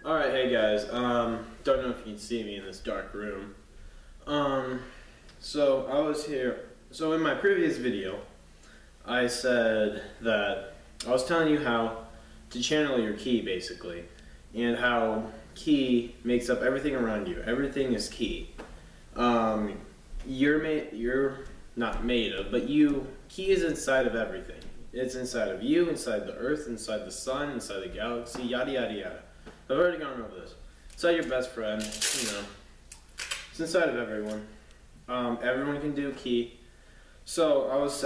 Alright, hey guys, don't know if you can see me in this dark room. So I was here, so in my previous video, I said that I was telling you how to channel your ki, basically, and how ki makes up everything around you. Everything is ki. You're not made of, but ki is inside of everything. It's inside of you, inside the earth, inside the sun, inside the galaxy, yada yada yada. I've already gone over this. Inside your best friend, you know. It's inside of everyone. Everyone can do ki. So I was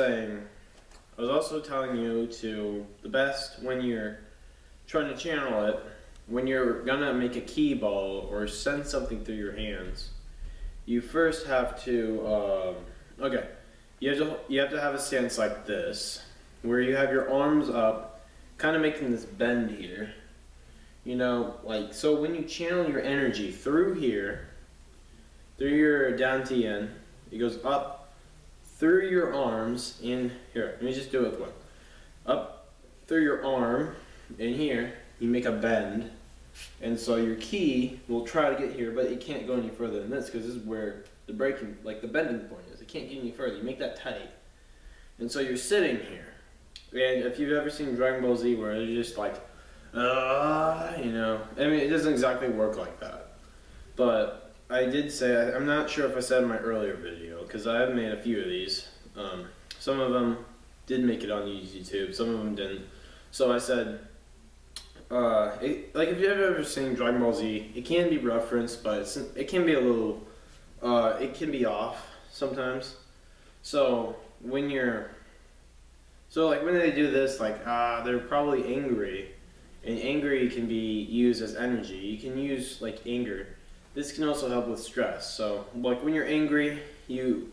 also telling you to, the best when you're trying to channel it, when you're gonna make a ki ball or send something through your hands, you first have to, you have to have a stance like this, where you have your arms up, kind of making this bend here. You know, like, so when you channel your energy through here, through your dantian, it goes up through your arms in here. Let me just do it with one. Up through your arm in here, you make a bend, and so your ki will try to get here, but it can't go any further than this because this is where the breaking, like the bending point is. It can't get any further. You make that tight, and so you're sitting here. And if you've ever seen Dragon Ball Z, where they're just like, you know, I mean, it doesn't exactly work like that. But I did say, I'm not sure if I said in my earlier video, because I have made a few of these. Some of them did make it on YouTube, some of them didn't. So I said, like if you've ever seen Dragon Ball Z, it can be referenced, but it can be a little, it can be off sometimes. So when they do this, like, they're probably angry. And angry can be used as energy. You can use like anger. This can also help with stress. So like when you're angry, you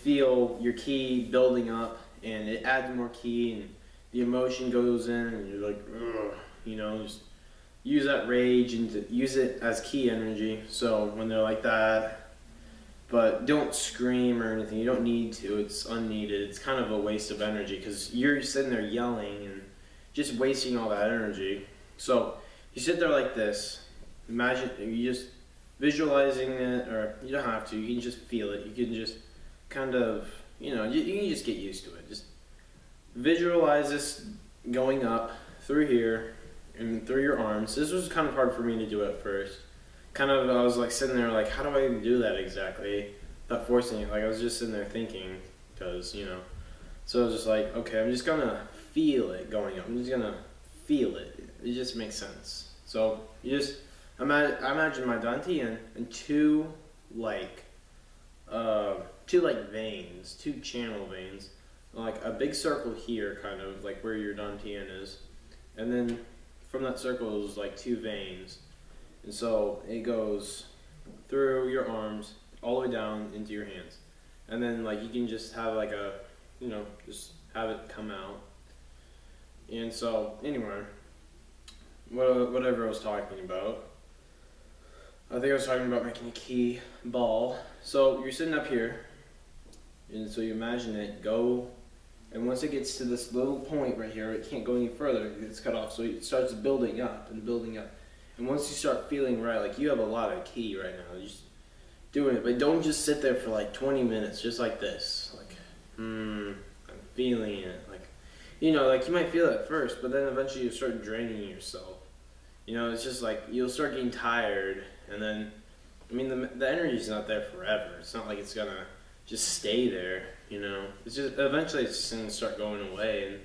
feel your ki building up, and it adds more ki, and the emotion goes in, and you're like, ugh, you know, just use that rage and use it as ki energy. So when they're like that, but don't scream or anything. You don't need to. It's unneeded. It's kind of a waste of energy because you're sitting there yelling and just wasting all that energy. So you sit there like this. Imagine, you just visualizing it, or you don't have to. You can just feel it. You can just kind of, you know, you can just get used to it. Just visualize this going up through here and through your arms. This was kind of hard for me to do at first. I was like sitting there like, how do I even do that exactly? Without forcing it. Like I was just sitting there thinking, because, you know. So I was just like, okay, I'm just gonna feel it going up. I'm just gonna feel it. It just makes sense. So you just imagine my dantian and two veins, two channel veins, like a big circle here, kind of like where your dantian is, and then from that circle is like two veins, and so it goes through your arms all the way down into your hands, and then like you can just have like a, you know, just have it come out. And so, anyway, whatever I was talking about, I think I was talking about making a ki ball. So you're sitting up here, and so you imagine it go, and once it gets to this little point right here, it can't go any further, it's cut off, so it starts building up and building up. And once you start feeling right, like you have a lot of ki right now, you're just doing it, but don't just sit there for like 20 minutes, just like this, like, I'm feeling it, like, you know, like you might feel it at first, but then eventually you start draining yourself. You know, it's just like you'll start getting tired, and then, I mean, the energy's not there forever. It's not like it's gonna just stay there, you know. It's just, eventually it's just gonna start going away, and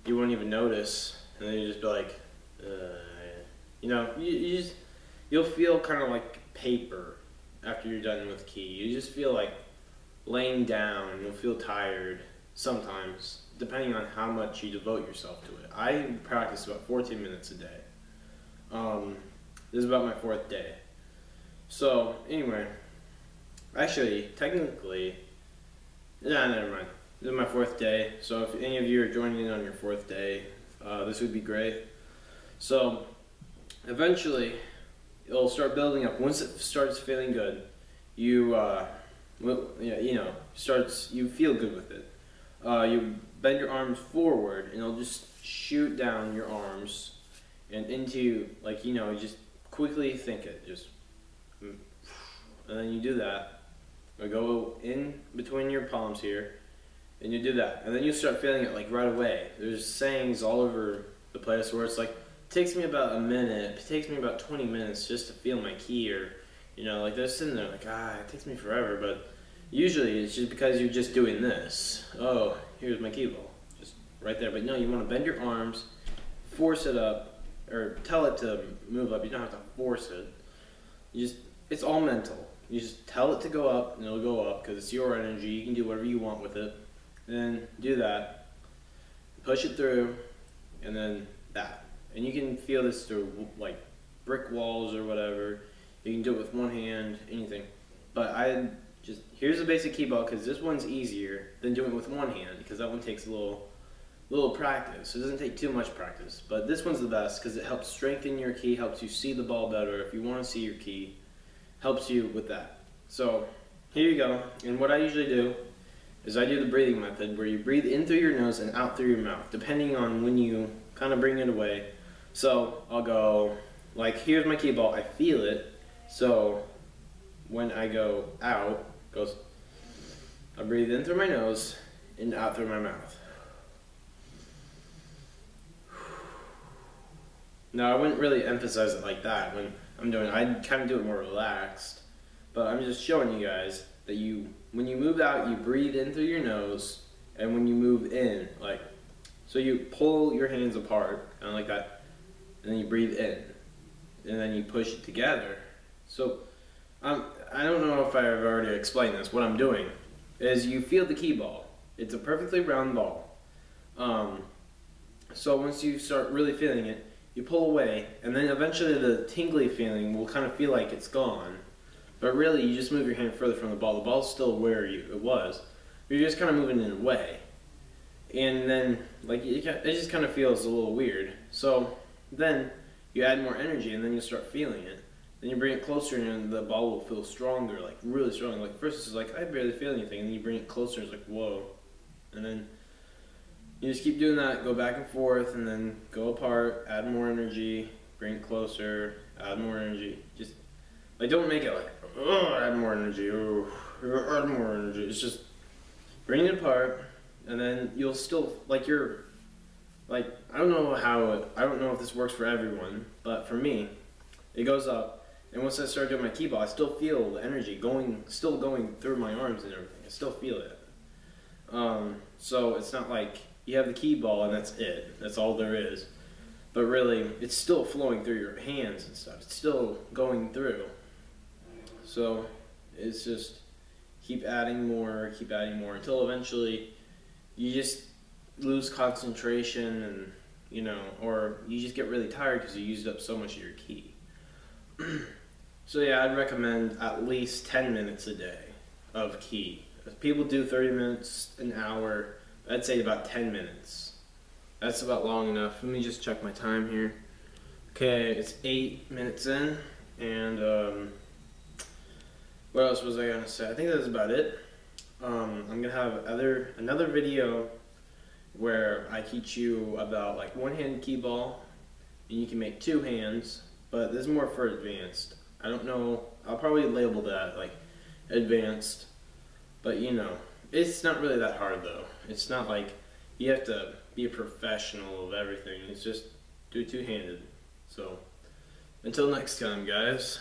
you won't even notice, and then you just be like, you know, you'll feel kind of like paper after you're done with ki. You just feel like laying down, you'll feel tired sometimes, depending on how much you devote yourself to it. I practice about 14 minutes a day. This is about my 4th day. So, anyway, actually, technically, never mind. This is my 4th day, so if any of you are joining in on your 4th day, this would be great. So, eventually, it'll start building up. Once it starts feeling good, you feel good with it. You bend your arms forward, and it'll just shoot down your arms and into, like, you know, just quickly think it, just, and then you do that, or go in between your palms here, and you do that, and then you start feeling it like right away. There's sayings all over the place where it's like, it takes me about a minute, it takes me about 20 minutes just to feel my ki, or, you know, like they're sitting there like, it takes me forever, but usually it's just because you're just doing this. Oh, here's my ki ball, just right there. But no, you want to bend your arms, force it up, or tell it to move up. You don't have to force it. You just, it's all mental. You just tell it to go up, and it'll go up because it's your energy. You can do whatever you want with it. And then do that, push it through, and then that. And you can feel this through like brick walls or whatever. You can do it with one hand, anything. But here's the basic ki ball, because this one's easier than doing it with one hand, because that one takes a little practice. It doesn't take too much practice, but this one's the best because it helps strengthen your ki, helps you see the ball better. If you want to see your ki, helps you with that. So here you go. And what I usually do is I do the breathing method, where you breathe in through your nose and out through your mouth, depending on when you kind of bring it away. So I'll go, like, here's my ki ball, I feel it. So when I go out, goes, I breathe in through my nose and out through my mouth. Now, I wouldn't really emphasize it like that when I'm doing it. I kind of do it more relaxed, but I'm just showing you guys that when you move out, you breathe in through your nose, and when you move in, like, so you pull your hands apart, kind of like that, and then you breathe in, and then you push it together. So, I don't know if I've already explained this. What I'm doing is you feel the ki ball. It's a perfectly round ball. So once you start really feeling it, you pull away, and then eventually the tingly feeling will kind of feel like it's gone. But really, you just move your hand further from the ball. The ball's still where it was. But you're just kind of moving it away. And then, like, it just kind of feels a little weird. So then you add more energy, and then you start feeling it. Then you bring it closer, and the ball will feel stronger, like really strong. Like first it's like, I barely feel anything, and then you bring it closer, it's like, whoa. And then you just keep doing that, go back and forth, and then go apart, add more energy, bring it closer, add more energy. Just, like, don't make it like, oh, add more energy, oh, add more energy. It's just bring it apart, and then you'll still, like, like, I don't know if this works for everyone, but for me, it goes up. And once I start doing my ki ball, I still feel the energy still going through my arms and everything. I still feel it. So it's not like you have the ki ball and that's it. That's all there is. But really, it's still flowing through your hands and stuff. It's still going through. So it's just keep adding more until eventually you just lose concentration, and, you know, or you just get really tired because you used up so much of your ki. So yeah, I'd recommend at least 10 minutes a day of ki. If people do 30 minutes, an hour, I'd say about 10 minutes. That's about long enough. Let me just check my time here. Okay, it's 8 minutes in, and what else was I gonna say? I think that's about it. I'm gonna have another video where I teach you about, like, one-handed ki ball, and you can make two hands, but this is more for advanced. I don't know, I'll probably label that like advanced, but you know, it's not really that hard though. It's not like you have to be a professional of everything. It's just do two-handed. So until next time, guys.